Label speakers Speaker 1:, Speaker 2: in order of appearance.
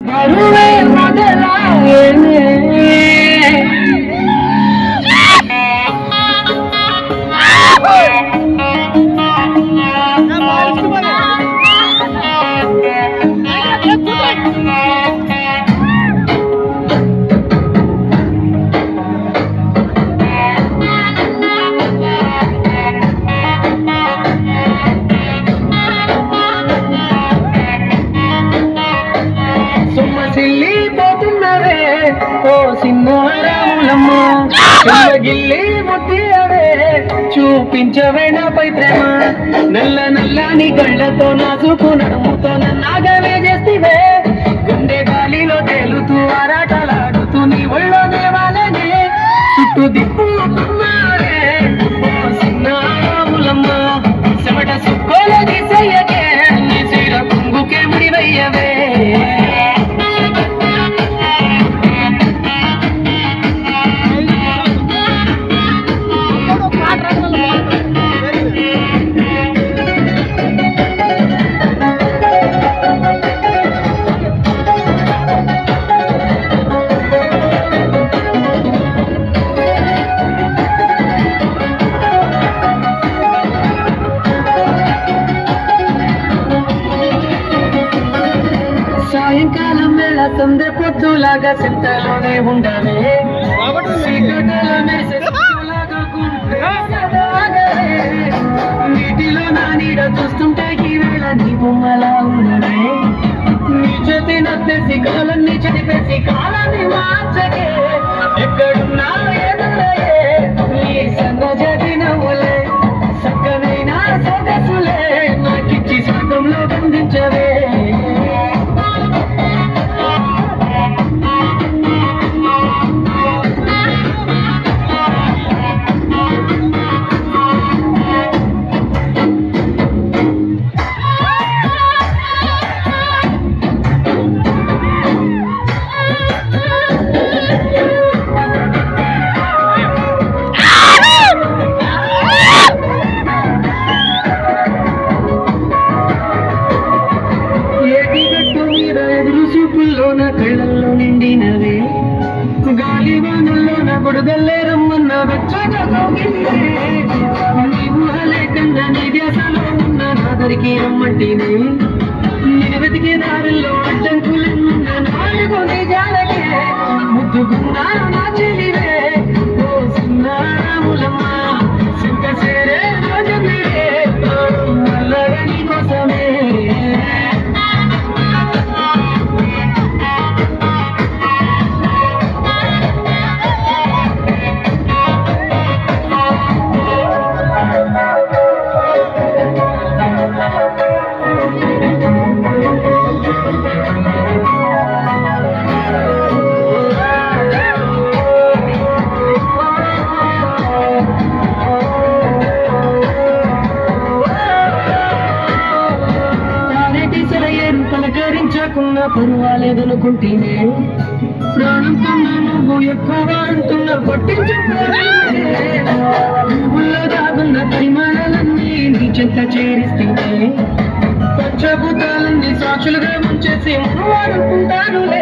Speaker 1: ಬರುವೆ ಮೊದಲಾಗೇನೆ ఓ సిన్నారాములమ్మ గిల్లి ముద్దియవే చూపించవే నాపై ప్రేమ నల్ల నల్లని కళ్ళతో నాసుకు నడుముతో నన్నాగవే చేస్తివే గుండె గాలిలో తేలుతూ ఆరాటలాడుతూ నీ ఒళ్ళో దేవాలనే చుట్టూ దిప్పుకున్నారే ఓ సిన్నారాములమ్మ చెమట సుక్కోల తీసయ్యకే నీ చీర కుంగుకే ముడివయ్యవే సాయంకాలం వేళ సందె పొద్దులాగా చింతలోనే ఉండవే నీటిలో నా నీడ చూస్తుంటే ఈ వేళ నీ బొమ్మలా ఉండవే నీ చేతి నత్తేసి కాలాన్ని చదివేసి కాలాన్ని మార్చగే ఎక్కడున్నా ఎదురయ్యే నీ సన్నజతి నవ్వులే చక్కనైనా సొగసులే నాకిచ్చి స్వర్గంలో బంధించవే చూపుల్లోన కళ్ళల్లో నిండినవే గాలివానల్లోన గొడగల్లే రమ్మన్న వెచ్చగా నీవు లేకుండా నీ దేశంలో ఉన్న నాదరికి రమ్మంటేనే నేను వెతికే దారుల్లో అడ్డంకులెన్నున్న నాలుగు నిజాలకే ముద్దుకున్నాను నా చెలివే ఓ సిన్నారాములమ్మ సింత సేరే రోజు మీరే అల్లరని కోసమే పలకరించకున్నా పర్వాలేదనుకుంటేనే ప్రాణం కన్నా నువ్వు ఎక్కువ అంటున్నా పట్టించుకోలో దాగున్న పరిమాణాలన్నీ నీ చెంత చేరిస్తేనే పంచభూతాలన్నీ సాక్షులుగా ముంచేసి అనుకుంటానులే